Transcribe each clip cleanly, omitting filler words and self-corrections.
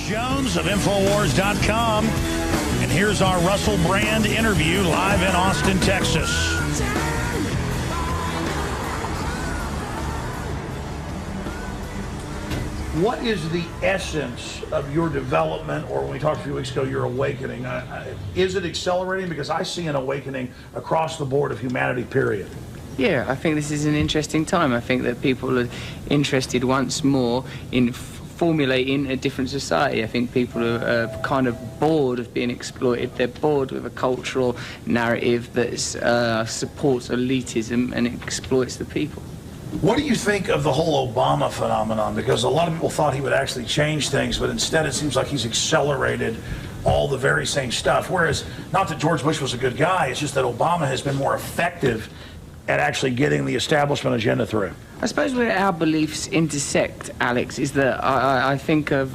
Jones of Infowars.com. And here's our Russell Brand interview live in Austin, Texas. What is the essence of your development, or when we talked a few weeks ago, your awakening? Is it accelerating? Because I see an awakening across the board of humanity, period. Yeah, I think this is an interesting time. I think that people are interested once more in formulating a different society. I think people are kind of bored of being exploited. They're bored with a cultural narrative that supports elitism and exploits the people. What do you think of the whole Obama phenomenon? Because a lot of people thought he would actually change things, but instead it seems like he's accelerated all the very same stuff. Whereas, not that George Bush was a good guy, it's just that Obama has been more effective at actually getting the establishment agenda through. I suppose where our beliefs intersect, Alex, is that I think of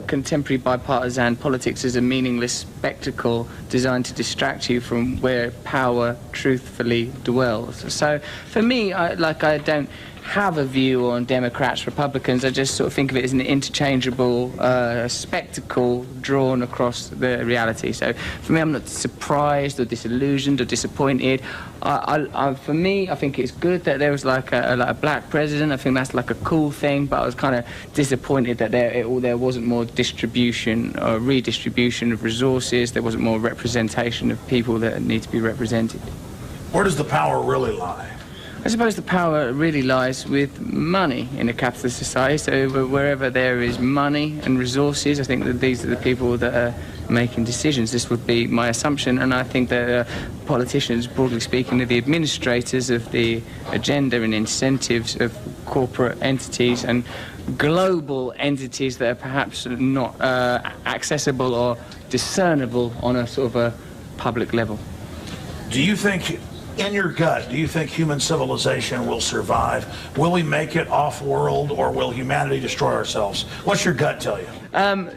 contemporary bipartisan politics as a meaningless spectacle designed to distract you from where power truthfully dwells. So for me, I don't have a view on Democrats, Republicans. I just sort of think of it as an interchangeable spectacle drawn across the reality. So for me, I'm not surprised or disillusioned or disappointed. For me, I think it's good that there was like a black president. I think that's like a cool thing, but I was kind of disappointed that there wasn't more distribution or redistribution of resources. There wasn't more representation of people that need to be represented. Where does the power really lie? I suppose the power really lies with money in a capitalist society. So wherever there is money and resources, I think that these are the people that are making decisions. This would be my assumption, and I think that politicians, broadly speaking, are the administrators of the agenda and incentives of corporate entities and global entities that are perhaps not accessible or discernible on a sort of a public level. Do you think, in your gut, do you think human civilization will survive? Will we make it off-world, or will humanity destroy ourselves? What's your gut tell you?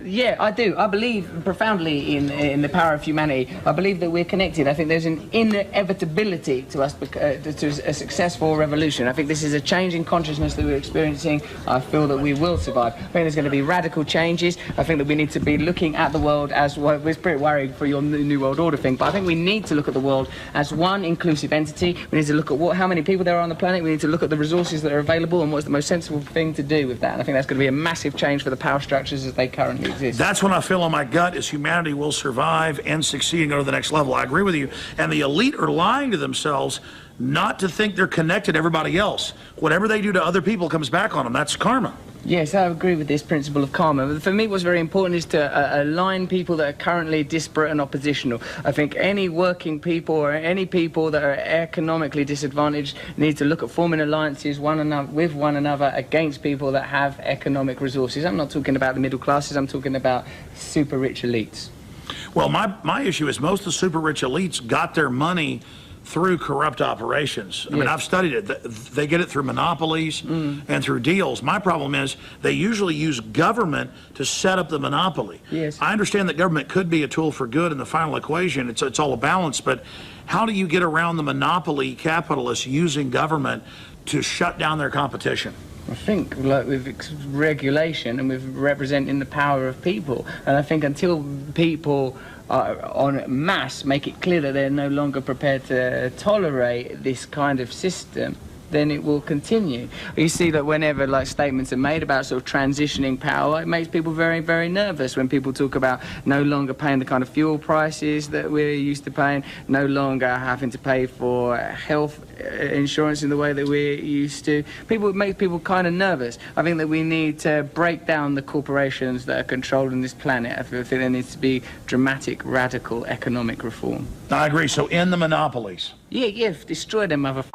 Yeah, I do. I believe profoundly in the power of humanity. I believe that we're connected. I think there's an inevitability to us to a successful revolution. I think this is a change in consciousness that we're experiencing. I feel that we will survive. I think there's going to be radical changes. I think that we need to be looking at the world as, well, we're pretty worried for your New World Order thing, but I think we need to look at the world as one inclusive entity. We need to look at how many people there are on the planet. We need to look at the resources that are available and what's the most sensible thing to do with that. And I think that's going to be a massive change for the power structures as they currently exist. That's when I feel on my gut is humanity will survive and succeed and go to the next level. I agree with you. And the elite are lying to themselves not to think they're connected to everybody else. Whatever they do to other people comes back on them. That's karma. Yes, I agree with this principle of karma. For me, what's very important is to align people that are currently disparate and oppositional. I think any working people or any people that are economically disadvantaged need to look at forming alliances with one another against people that have economic resources. I'm not talking about the middle classes, I'm talking about super rich elites. Well, my issue is most of the super rich elites got their money through corrupt operations. I mean, I've studied it. They get it through monopolies and through deals. My problem is they usually use government to set up the monopoly. Yes. I understand that government could be a tool for good in the final equation. It's all a balance, but how do you get around the monopoly capitalists using government to shut down their competition? I think like with regulation and with representing the power of people. And I think until people en masse make it clear that they're no longer prepared to tolerate this kind of system, then it will continue. You see that whenever like statements are made about sort of transitioning power, it makes people very, very nervous when people talk about no longer paying the kind of fuel prices that we're used to paying, no longer having to pay for health insurance in the way that we're used to. It makes people kind of nervous. I think that we need to break down the corporations that are controlling this planet. I think there needs to be dramatic, radical economic reform. I agree. So end the monopolies. Yeah, destroy them, motherfuckers.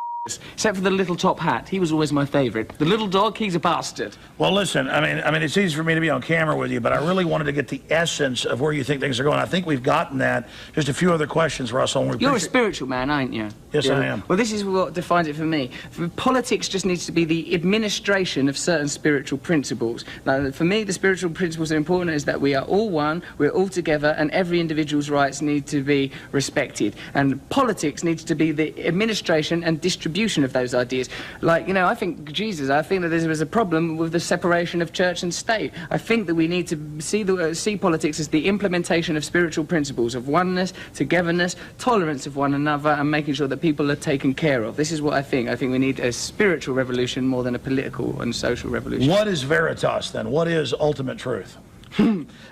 Except for the little top hat. He was always my favorite. The little dog, he's a bastard. Well, listen, I mean, it's easy for me to be on camera with you, but I really wanted to get the essence of where you think things are going. I think we've gotten that. Just a few other questions, Russell. You're a spiritual man, aren't you? Yes, I am. Well, this is what defines it for me. Politics just needs to be the administration of certain spiritual principles. Now, for me, the spiritual principles that are important is that we are all one, we're all together, and every individual's rights need to be respected. And politics needs to be the administration and distribution distribution of those ideas. Like, you know, I think that there was a problem with the separation of church and state. I think that we need to see politics as the implementation of spiritual principles of oneness, togetherness, tolerance of one another, and making sure that people are taken care of. This is what I think. I think we need a spiritual revolution more than a political and social revolution. What is veritas, then? What is ultimate truth?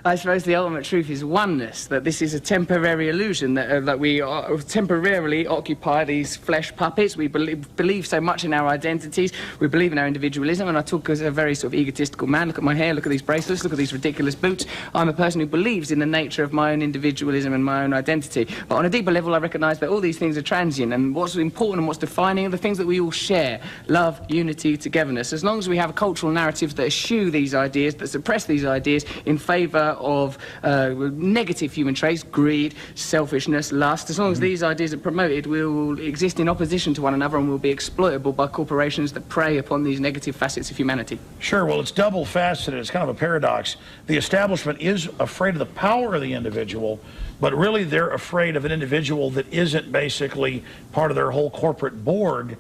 I suppose the ultimate truth is oneness, that this is a temporary illusion, that we temporarily occupy these flesh puppets. We believe so much in our identities, we believe in our individualism, and I talk as a very sort of egotistical man. Look at my hair, look at these bracelets, look at these ridiculous boots. I'm a person who believes in the nature of my own individualism and my own identity. But on a deeper level, I recognise that all these things are transient, and what's important and what's defining are the things that we all share: love, unity, togetherness. As long as we have cultural narratives that eschew these ideas, that suppress these ideas in favour of negative human traits, greed, selfishness, lust, as long as these ideas are promoted, we will exist in opposition to one another and will be exploitable by corporations that prey upon these negative facets of humanity. Sure, well, it's double-faceted. It's kind of a paradox. The establishment is afraid of the power of the individual, but really they're afraid of an individual that isn't basically part of their whole corporate board.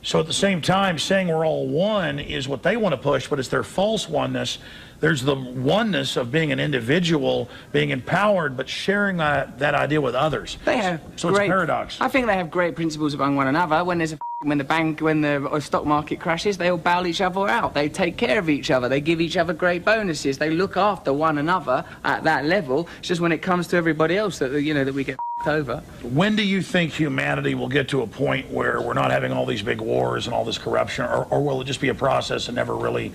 So at the same time, saying we're all one is what they want to push, but it's their false oneness. There's the oneness of being an individual, being empowered, but sharing that idea with others. They have so it's a paradox. I think they have great principles among one another. When the stock market crashes, they all bail each other out. They take care of each other. They give each other great bonuses. They look after one another at that level. It's just when it comes to everybody else that that we get over. When do you think humanity will get to a point where we're not having all these big wars and all this corruption, or will it just be a process and never really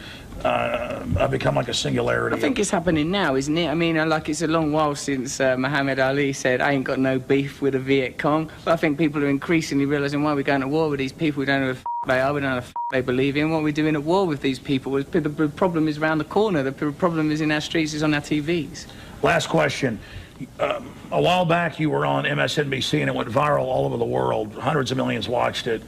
become like a singularity? I think it's happening now, isn't it? I mean, like, it's a long while since Muhammad Ali said, I ain't got no beef with the Viet Cong. But I think people are increasingly realising why we're going to war with these people. We don't know who they are, we don't know who they believe in. What we're doing at war with these people, the problem is around the corner. The problem is in our streets, is on our TVs. Last question. A while back you were on MSNBC and it went viral all over the world. Hundreds of millions watched it,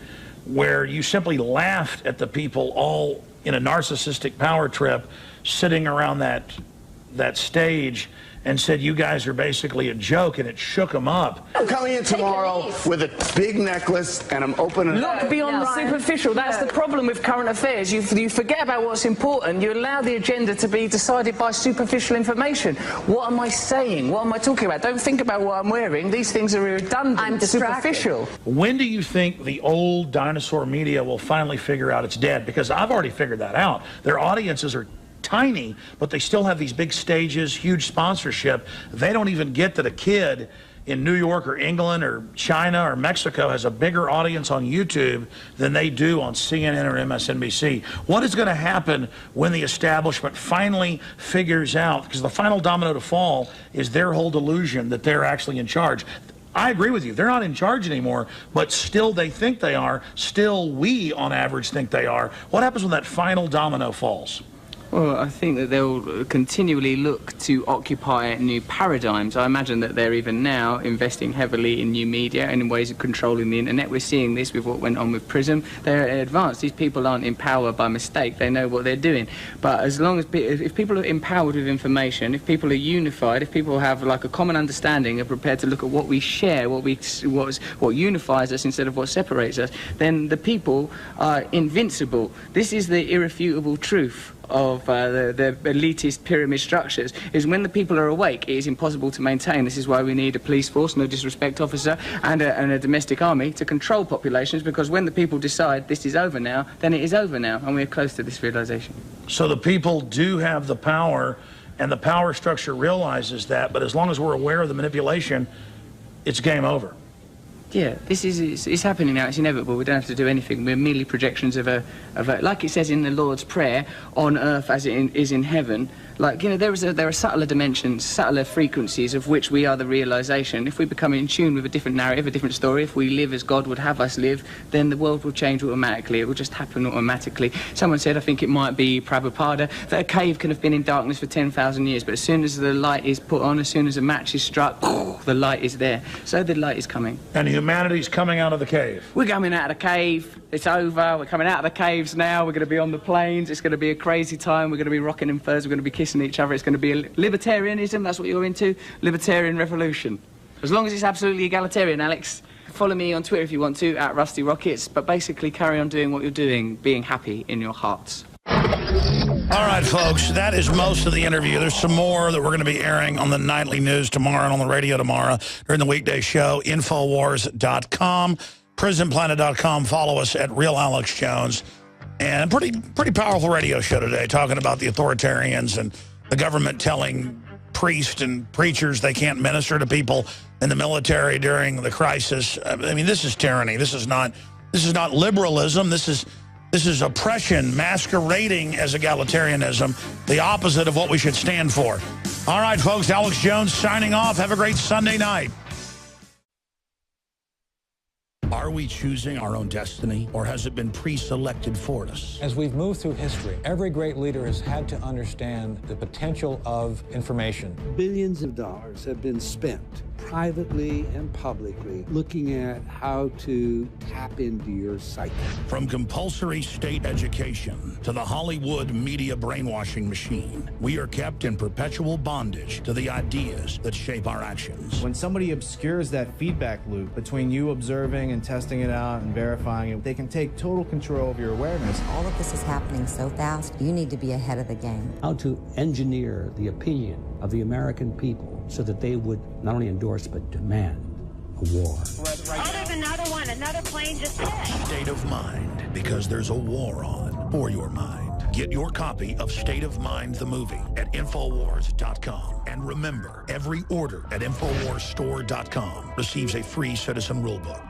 where you simply laughed at the people all in a narcissistic power trip sitting around that stage and said you guys are basically a joke, and it shook them up. I'm coming in tomorrow with a big necklace and I'm opening... Look beyond the superficial. That's the problem with current affairs. You forget about what's important. You allow the agenda to be decided by superficial information. What am I saying? What am I talking about? Don't think about what I'm wearing. These things are redundant. I'm distracted. Superficial. When do you think the old dinosaur media will finally figure out it's dead? Because I've already figured that out. Their audiences are tiny, but they still have these big stages, huge sponsorship. They don't even get that a kid in New York or England or China or Mexico has a bigger audience on YouTube than they do on CNN or MSNBC. What is going to happen when the establishment finally figures out, because the final domino to fall is their whole delusion that they're actually in charge. I agree with you. They're not in charge anymore, but still they think they are. Still we, on average, think they are. What happens when that final domino falls? Well, I think that they'll continually look to occupy new paradigms. I imagine that they're even now investing heavily in new media and in ways of controlling the internet. We're seeing this with what went on with PRISM. They're advanced. These people aren't in power by mistake. They know what they're doing. But as long as if people are empowered with information, if people are unified, if people have like a common understanding and prepared to look at what we share, what unifies us instead of what separates us, then the people are invincible. This is the irrefutable truth of the elitist pyramid structures, is when the people are awake, it is impossible to maintain. This is why we need a police force, no disrespect officer, and a domestic army to control populations, because when the people decide this is over now, then it is over now, and we're close to this realization. So the people do have the power, and the power structure realizes that, but as long as we're aware of the manipulation, it's game over. Yeah, it's happening now. It's inevitable. We don't have to do anything. We're merely projections of a like it says in the Lord's Prayer, on earth as it is in heaven. Like, you know, there are subtler dimensions, subtler frequencies of which we are the realization. If we become in tune with a different narrative, a different story, if we live as God would have us live, then the world will change automatically. It will just happen automatically. Someone said, I think it might be Prabhupada, that a cave can have been in darkness for 10,000 years, but as soon as the light is put on, as soon as a match is struck, the light is there. So the light is coming. And humanity's coming out of the cave. We're coming out of the cave. It's over. We're coming out of the caves now. We're going to be on the plains. It's going to be a crazy time. We're going to be rocking in furs. We're going to be kissing each other. It's going to be a libertarianism. That's what you're into. Libertarian revolution. As long as it's absolutely egalitarian, Alex. can follow me on Twitter if you want to, at Rusty Rockets, but basically carry on doing what you're doing, being happy in your hearts. All right, folks, that is most of the interview. There's some more that we're going to be airing on the nightly news tomorrow and on the radio tomorrow during the weekday show. Infowars.com, prisonplanet.com. Follow us at Real Alex Jones. And a pretty powerful radio show today, talking about the authoritarians and the government telling priests and preachers they can't minister to people in the military during the crisis. I mean, this is tyranny. This is not liberalism. This is oppression masquerading as egalitarianism, the opposite of what we should stand for. All right, folks, Alex Jones signing off. Have a great Sunday night. Are we choosing our own destiny, or has it been pre-selected for us? As we've moved through history, every great leader has had to understand the potential of information. Billions of dollars have been spent, privately and publicly, looking at how to tap into your psyche. From compulsory state education to the Hollywood media brainwashing machine, we are kept in perpetual bondage to the ideas that shape our actions. When somebody obscures that feedback loop between you observing and testing it out and verifying it, they can take total control of your awareness. All of this is happening so fast, you need to be ahead of the game. How to engineer the opinion of the American people so that they would not only endorse but demand a war. Oh, there's another one. Another plane just hit. State of Mind, because there's a war on for your mind. Get your copy of State of Mind, the movie, at Infowars.com. And remember, every order at InfowarsStore.com receives a free citizen rulebook.